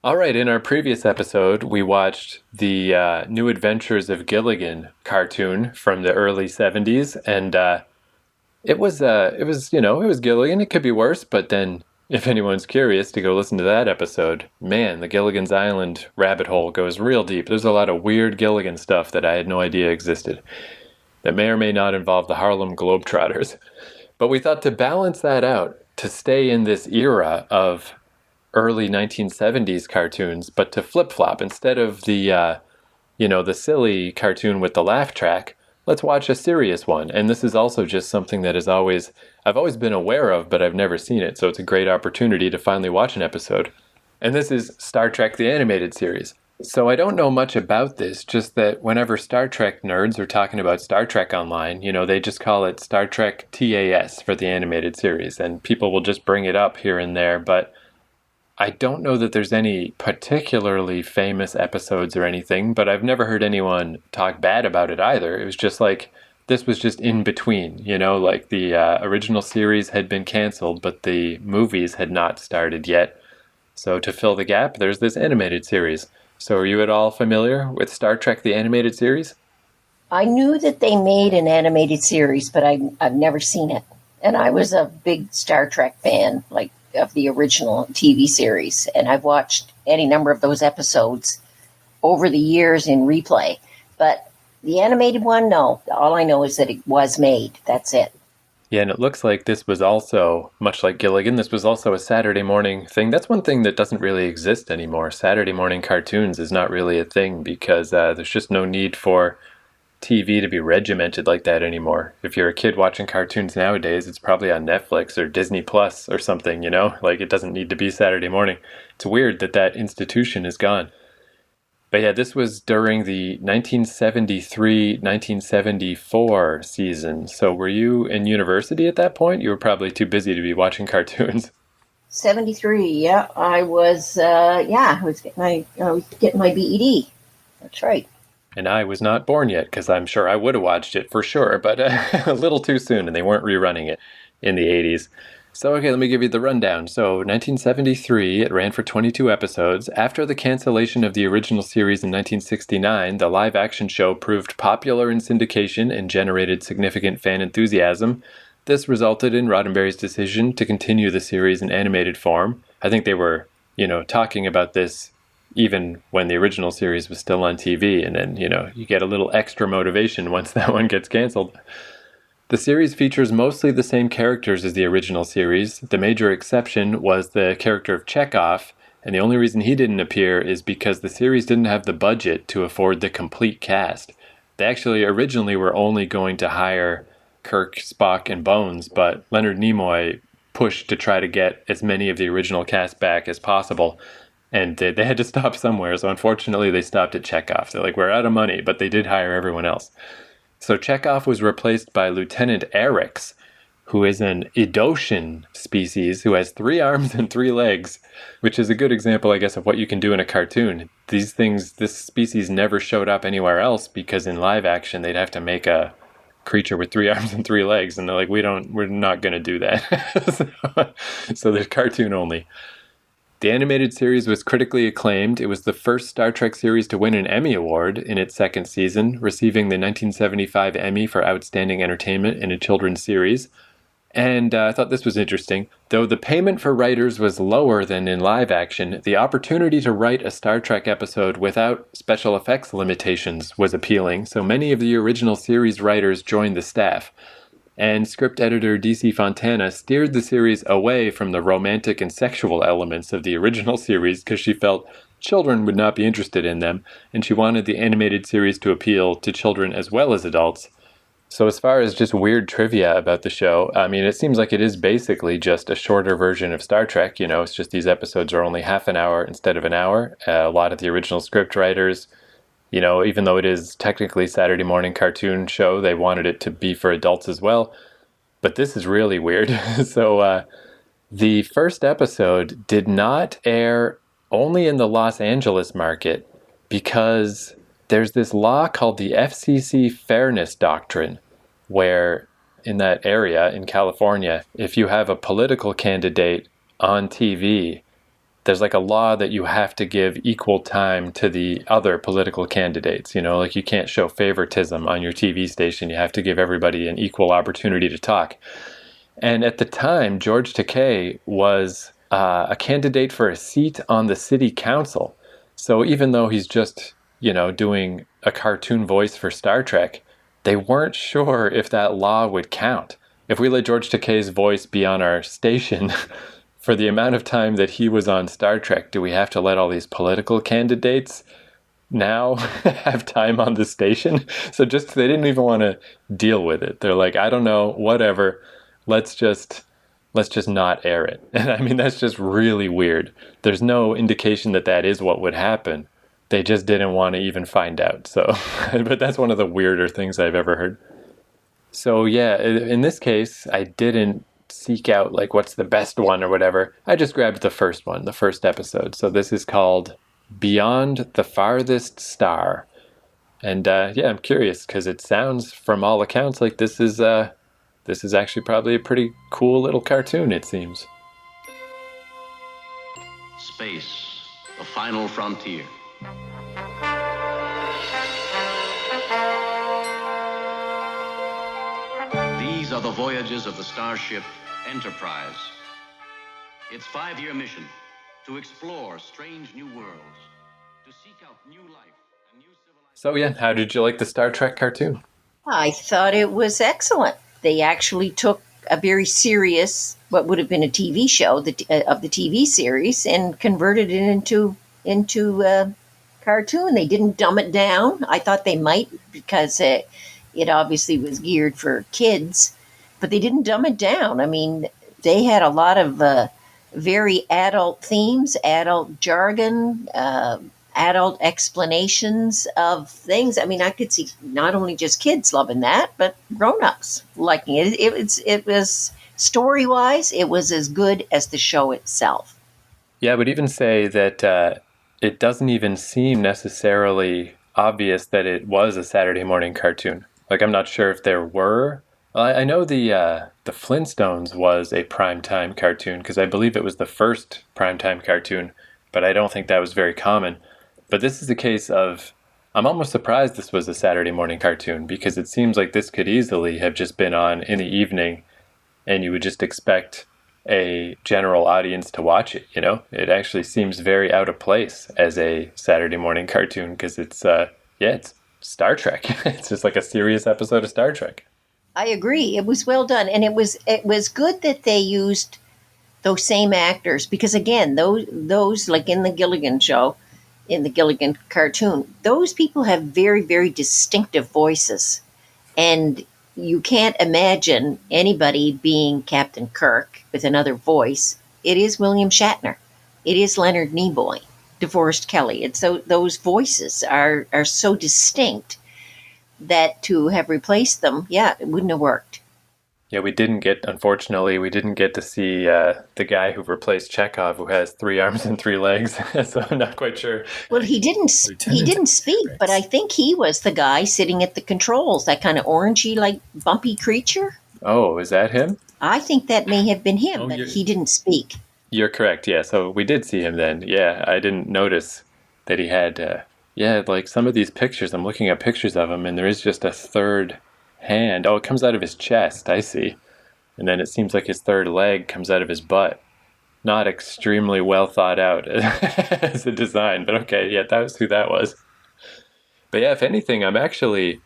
All right, in our previous episode, we watched the New Adventures of Gilligan cartoon from the early 70s, and it was Gilligan. It could be worse, but then if anyone's curious to go listen to that episode, man, the Gilligan's Island rabbit hole goes real deep. There's a lot of weird Gilligan stuff that I had no idea existed that may or may not involve the Harlem Globetrotters. But we thought to balance that out, to stay in this era of early 1970s cartoons, but to flip flop instead of the silly cartoon with the laugh track. Let's watch a serious one. And this is also just something that I've always been aware of, but I've never seen it. So it's a great opportunity to finally watch an episode. And this is Star Trek the Animated Series. So I don't know much about this, just that whenever Star Trek nerds are talking about Star Trek online, they just call it Star Trek TAS for the animated series, and people will just bring it up here and there, but I don't know that there's any particularly famous episodes or anything, but I've never heard anyone talk bad about it either. It was just like, this was just in between, like the original series had been canceled, but the movies had not started yet. So to fill the gap, there's this animated series. So are you at all familiar with Star Trek the Animated Series? I knew that they made an animated series, but I've never seen it. And I was a big Star Trek fan, like of the original TV series. And I've watched any number of those episodes over the years in replay. But the animated one, no. All I know is that it was made. That's it. Yeah, and it looks like this was also, much like Gilligan, this was also a Saturday morning thing. That's one thing that doesn't really exist anymore. Saturday morning cartoons is not really a thing because there's just no need for TV to be regimented like that anymore. If you're a kid watching cartoons nowadays, it's probably on Netflix or Disney Plus or something, Like it doesn't need to be Saturday morning. It's weird that that institution is gone. But yeah, this was during the 1973-1974 season. So were you in university at that point? You were probably too busy to be watching cartoons. 73, yeah. I was getting my BED. That's right. And I was not born yet because I'm sure I would have watched it for sure, but a little too soon, and they weren't rerunning it in the 80s. So, okay, let me give you the rundown. So, 1973, it ran for 22 episodes. After the cancellation of the original series in 1969, the live action show proved popular in syndication and generated significant fan enthusiasm. This resulted in Roddenberry's decision to continue the series in animated form. I think they were, talking about this even when the original series was still on TV, and then, you get a little extra motivation once that one gets canceled. The series features mostly the same characters as the original series. The major exception was the character of Chekhov, and the only reason he didn't appear is because the series didn't have the budget to afford the complete cast. They actually originally were only going to hire Kirk, Spock, and Bones, but Leonard Nimoy pushed to try to get as many of the original cast back as possible, and they had to stop somewhere, so unfortunately they stopped at Chekhov. They're like, we're out of money, but they did hire everyone else. So Chekhov was replaced by Lieutenant Erix, who is an Edosian species who has 3 arms and 3 legs, which is a good example, I guess, of what you can do in a cartoon. This species never showed up anywhere else because in live action they'd have to make a creature with 3 arms and 3 legs, and they're like, we're not going to do that. So there's cartoon only. The animated series was critically acclaimed. It was the first Star Trek series to win an Emmy Award in its second season, receiving the 1975 Emmy for Outstanding Entertainment in a Children's Series. And I thought this was interesting. Though the payment for writers was lower than in live action, the opportunity to write a Star Trek episode without special effects limitations was appealing, so many of the original series writers joined the staff. And script editor DC Fontana steered the series away from the romantic and sexual elements of the original series because she felt children would not be interested in them, and she wanted the animated series to appeal to children as well as adults. So as far as just weird trivia about the show, I mean, it seems like it is basically just a shorter version of Star Trek. It's just these episodes are only half an hour instead of an hour. A lot of the original script writers, even though it is technically Saturday morning cartoon show, they wanted it to be for adults as well. But this is really weird. So the first episode did not air only in the Los Angeles market because there's this law called the FCC Fairness Doctrine, where in that area in California, if you have a political candidate on TV, there's like a law that you have to give equal time to the other political candidates. Like you can't show favoritism on your TV station. You have to give everybody an equal opportunity to talk. And at the time, George Takei was a candidate for a seat on the city council. So even though he's just, doing a cartoon voice for Star Trek, they weren't sure if that law would count. If we let George Takei's voice be on our station for the amount of time that he was on Star Trek, do we have to let all these political candidates now have time on the station? So they didn't even want to deal with it. They're like, I don't know, whatever. Let's just not air it. And I mean, that's just really weird. There's no indication that is what would happen. They just didn't want to even find out. So, but that's one of the weirder things I've ever heard. So yeah, in this case, I didn't seek out like what's the best one or whatever. I just grabbed the first one, the first episode. So this is called Beyond the Farthest Star. And I'm curious because it sounds from all accounts like this is actually probably a pretty cool little cartoon, it seems. Space, the final frontier. These are the voyages of the starship Enterprise. Its 5-year mission, to explore strange new worlds, to seek out new life and new civilization. So yeah, how did you like the Star Trek cartoon? I thought it was excellent. They actually took a very serious, what would have been a TV show of the TV series, and converted it into a cartoon. They didn't dumb it down. I thought they might, because it obviously was geared for kids, but they didn't dumb it down. I mean, they had a lot of very adult themes, adult jargon, adult explanations of things. I mean, I could see not only just kids loving that, but grown-ups liking it. It was story-wise, it was as good as the show itself. Yeah, I would even say that it doesn't even seem necessarily obvious that it was a Saturday morning cartoon. Like, I'm not sure if there were. I know the Flintstones was a primetime cartoon because I believe it was the first primetime cartoon, but I don't think that was very common. But this is a case of, I'm almost surprised this was a Saturday morning cartoon because it seems like this could easily have just been on in the evening and you would just expect a general audience to watch it, It actually seems very out of place as a Saturday morning cartoon because it's Star Trek. It's just like a serious episode of Star Trek. I agree. It was well done. And it was good that they used those same actors because, again, those like in the Gilligan show, in the Gilligan cartoon, those people have very, very distinctive voices. And you can't imagine anybody being Captain Kirk with another voice. It is William Shatner. It is Leonard Nimoy, DeForest Kelley. And so those voices are so distinct that to have replaced them, it wouldn't have worked. Yeah, unfortunately, we didn't get to see the guy who replaced Chekhov, who has 3 arms and 3 legs. So I'm not quite sure. Well, he didn't speak, but I think he was the guy sitting at the controls, that kind of orangey, like bumpy creature. Oh, is that him? I think that may have been him, but he didn't speak. You're correct. Yeah, so we did see him then. Yeah, I didn't notice that he had. Like some of these pictures, I'm looking at pictures of him, and there is just a third hand. Oh, it comes out of his chest, I see. And then it seems like his third leg comes out of his butt. Not extremely well thought out as a design, but okay, yeah, that was who that was. But yeah, if anything, it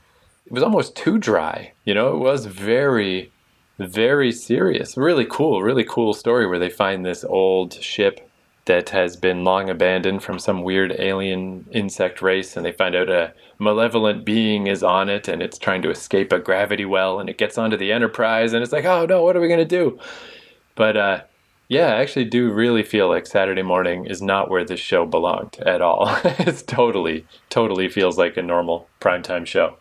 was almost too dry. It was very, very serious. Really cool story where they find this old ship that has been long abandoned from some weird alien insect race, and they find out a malevolent being is on it, and it's trying to escape a gravity well, and it gets onto the Enterprise, and it's like, oh no, what are we going to do? But I actually do really feel like Saturday morning is not where this show belonged at all. It's totally feels like a normal primetime show.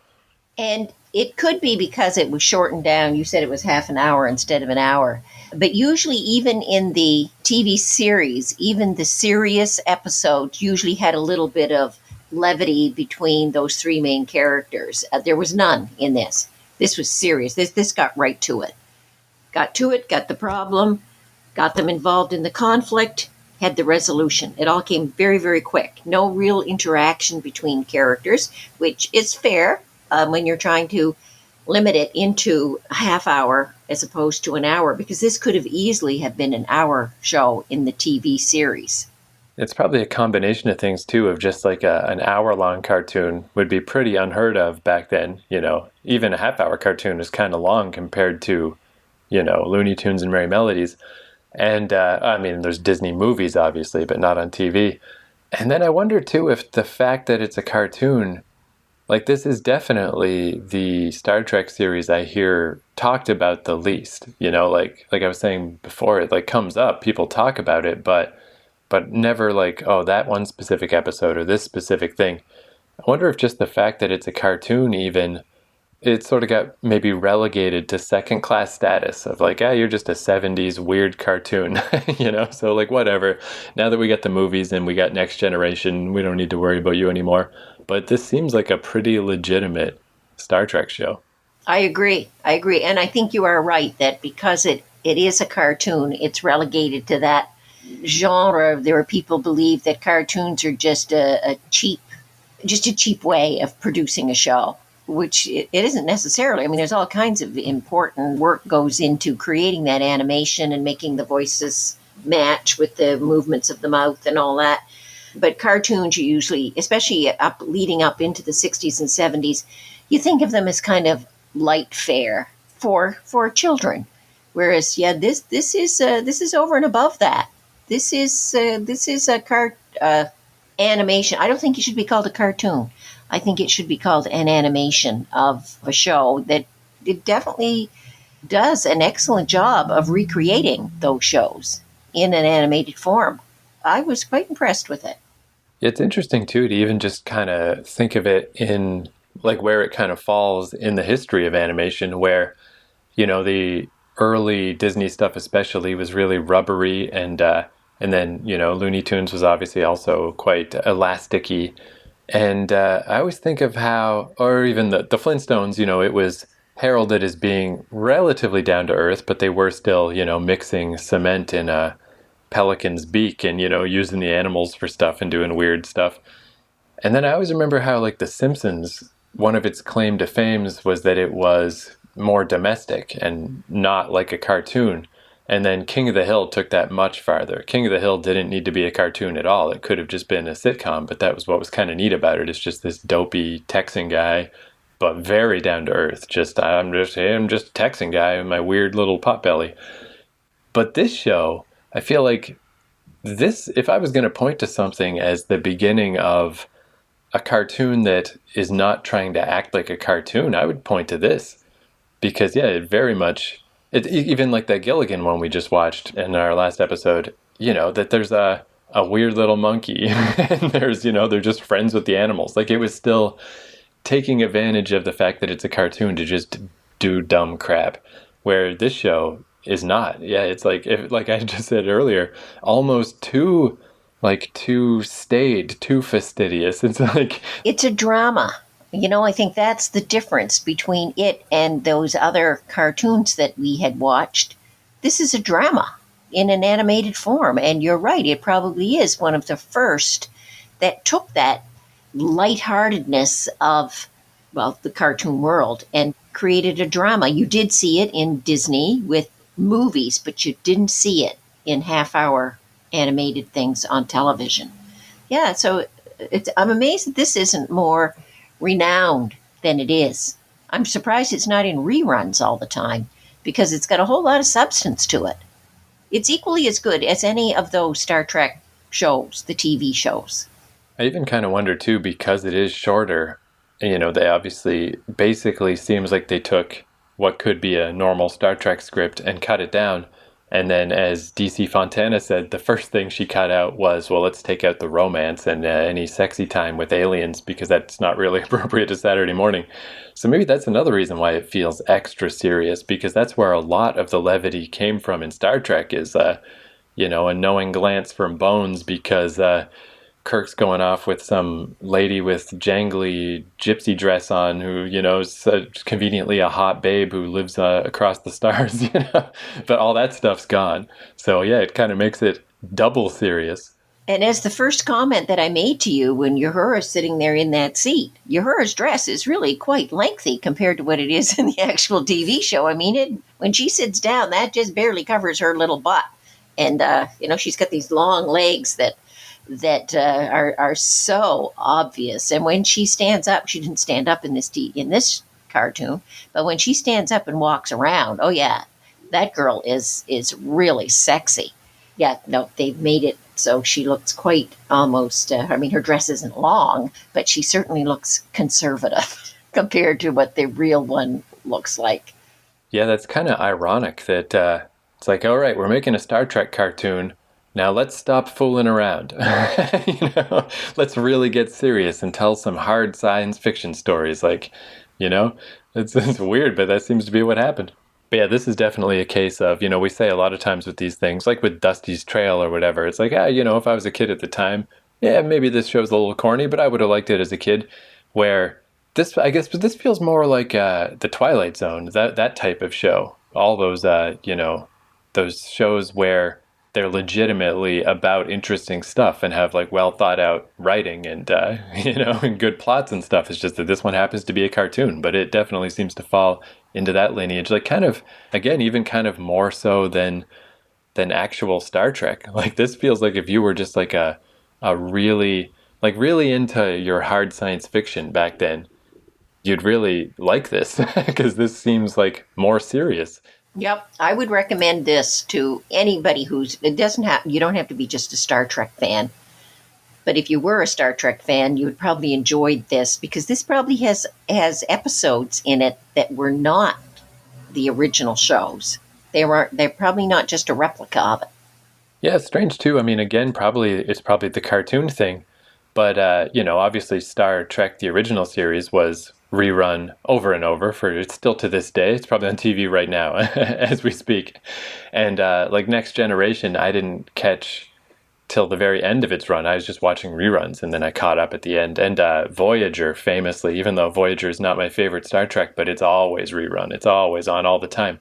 And it could be because it was shortened down. You said it was half an hour instead of an hour. But usually, even in the TV series, even the serious episodes usually had a little bit of levity between those 3 main characters. There was none in this. This was serious. This got right to it. Got to it, got the problem, got them involved in the conflict, had the resolution. It all came very, very quick. No real interaction between characters, which is fair when you're trying to limit it into a half hour as opposed to an hour, because this could have easily have been an hour show in the TV series. It's probably a combination of things too, of just like an hour-long cartoon would be pretty unheard of back then. Even a half-hour cartoon is kind of long compared to, Looney Tunes and Merry Melodies. And I mean, there's Disney movies, obviously, but not on TV. And then I wonder too if the fact that it's a cartoon, like this is definitely the Star Trek series I hear talked about the least. Like I was saying before, it like comes up, people talk about it, but never like, oh, that one specific episode or this specific thing. I wonder if just the fact that it's a cartoon even, it sort of got maybe relegated to second class status of like, you're just a 70s weird cartoon, so like whatever. Now that we got the movies and we got Next Generation, we don't need to worry about you anymore. But this seems like a pretty legitimate Star Trek show. I agree. And I think you are right that because it is a cartoon, it's relegated to that genre. There are people believe that cartoons are just a cheap way of producing a show, which it isn't necessarily. I mean, there's all kinds of important work goes into creating that animation and making the voices match with the movements of the mouth and all that. But cartoons, you usually, especially leading up into the 60s and 70s, you think of them as kind of light fare for children. Whereas, this is over and above that. This is a animation. I don't think it should be called a cartoon. I think it should be called an animation of a show that it definitely does an excellent job of recreating those shows in an animated form. I was quite impressed with it. It's interesting too to even just kind of think of it in like where it kind of falls in the history of animation, where the early Disney stuff especially was really rubbery, and then Looney Tunes was obviously also quite elasticy. And I always think of how, or even the Flintstones, it was heralded as being relatively down to earth, but they were still mixing cement in a pelican's beak and using the animals for stuff and doing weird stuff. And then I always remember how like The Simpsons, one of its claim to fame was that it was more domestic and not like a cartoon. And then King of the Hill took that much farther. King of the Hill didn't need to be a cartoon at all. It could have just been a sitcom, but that was what was kind of neat about it. It's just this dopey Texan guy, but very down to earth. I'm just a Texan guy with my weird little potbelly. But this show, I feel like this, if I was going to point to something as the beginning of a cartoon that is not trying to act like a cartoon, I would point to this. Because, it very much, even like that Gilligan one we just watched in our last episode, that there's a weird little monkey and there's, they're just friends with the animals. Like it was still taking advantage of the fact that it's a cartoon to just do dumb crap, where this show is not. It's like, like I just said earlier, almost too staid, too fastidious. It's like, it's a drama. I think that's the difference between it and those other cartoons that we had watched. This is a drama in an animated form. And you're right, it probably is one of the first that took that lightheartedness of, the cartoon world and created a drama. You did see it in Disney with movies, but you didn't see it in half-hour animated things on television. So I'm amazed that this isn't more renowned than it is. I'm surprised it's not in reruns all the time, because it's got a whole lot of substance to it. It's equally as good as any of those Star Trek shows, the TV shows. I even kind of wonder too, because it is shorter, they obviously basically seems like they took what could be a normal Star Trek script and cut it down. And then, as DC Fontana said, the first thing she cut out was, let's take out the romance and any sexy time with aliens, because that's not really appropriate to Saturday morning. So maybe that's another reason why it feels extra serious, because that's where a lot of the levity came from in Star Trek is, a knowing glance from Bones, because Kirk's going off with some lady with jangly gypsy dress on who, is conveniently a hot babe who lives across the stars, but all that stuff's gone. So it kind of makes it double serious. And as the first comment that I made to you when Uhura's sitting there in that seat, Uhura's dress is really quite lengthy compared to what it is in the actual TV show. I mean, when she sits down, that just barely covers her little butt. And, she's got these long legs that are so obvious. And when she stands up, she didn't stand up in this cartoon, but when she stands up and walks around, oh yeah, that girl is really sexy. Yeah, no, they've made it so she looks quite almost, her dress isn't long, but she certainly looks conservative compared to what the real one looks like. Yeah, that's kind of ironic that it's like, all right, we're making a Star Trek cartoon. Now let's stop fooling around. Let's really get serious and tell some hard science fiction stories. It's weird, but that seems to be what happened. But yeah, this is definitely a case of, we say a lot of times with these things, like with Dusty's Trail or whatever, it's like, if I was a kid at the time, yeah, maybe this show's a little corny, but I would have liked it as a kid. Where this feels more like the Twilight Zone, that type of show. All those, those shows where they're legitimately about interesting stuff and have like well thought out writing and, and good plots and stuff. It's just that this one happens to be a cartoon, but it definitely seems to fall into that lineage, like kind of, again, even kind of more so than actual Star Trek. Like this feels like if you were just like a really into your hard science fiction back then, you'd really like this because this seems like more serious. Yep, I would recommend this to anybody you don't have to be just a Star Trek fan. But if you were a Star Trek fan, you would probably enjoy this because this probably has episodes in it that were not the original shows. They're probably not just a replica of it. Yeah, it's strange too. I mean, again, it's probably the cartoon thing, but obviously Star Trek the original series was rerun over and over it's still to this day. It's probably on TV right now as we speak. And like Next Generation, I didn't catch till the very end of its run. I was just watching reruns, and then I caught up at the end. And Voyager, famously, even though Voyager is not my favorite Star Trek, but it's always rerun. It's always on all the time.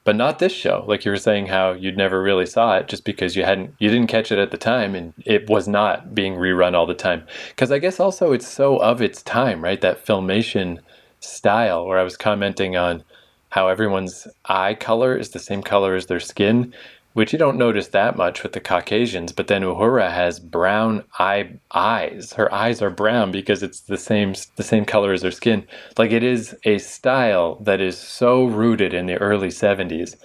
But not this show. Like you were saying, how you'd never really saw it just because you didn't catch it at the time, and it was not being rerun all the time. Because I guess also it's so of its time, right? That Filmation style, where I was commenting on how everyone's eye color is the same color as their skin, which you don't notice that much with the Caucasians, but then Uhura has brown eyes. Her eyes are brown because it's the same color as her skin. Like it is a style that is so rooted in the early 70s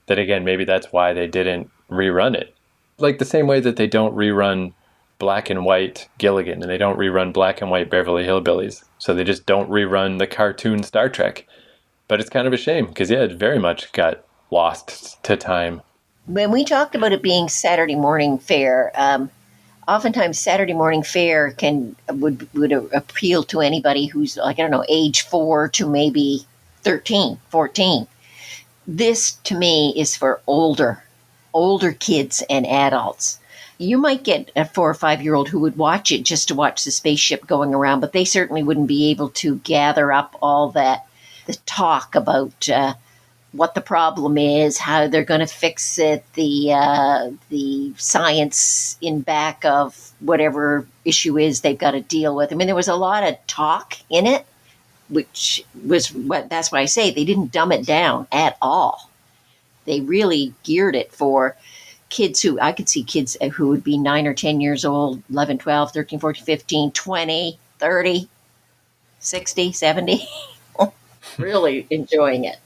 that, again, maybe that's why they didn't rerun it. Like the same way that they don't rerun black and white Gilligan and they don't rerun black and white Beverly Hillbillies. So they just don't rerun the cartoon Star Trek. But it's kind of a shame because, yeah, it very much got lost to time. When we talked about it being Saturday morning fare, oftentimes Saturday morning fare would appeal to anybody who's like, I don't know, age 4 to maybe 13, 14. This to me is for older kids and adults. You might get a 4 or 5-year-old who would watch it just to watch the spaceship going around, but they certainly wouldn't be able to gather up all the talk about what the problem is, how they're going to fix it, the science in back of whatever issue is they've got to deal with. I mean, there was a lot of talk in it, which was that's why I say they didn't dumb it down at all. They really geared it for kids I could see kids who would be 9 or 10 years old, 11, 12, 13, 14, 15, 20, 30, 60, 70, really enjoying it.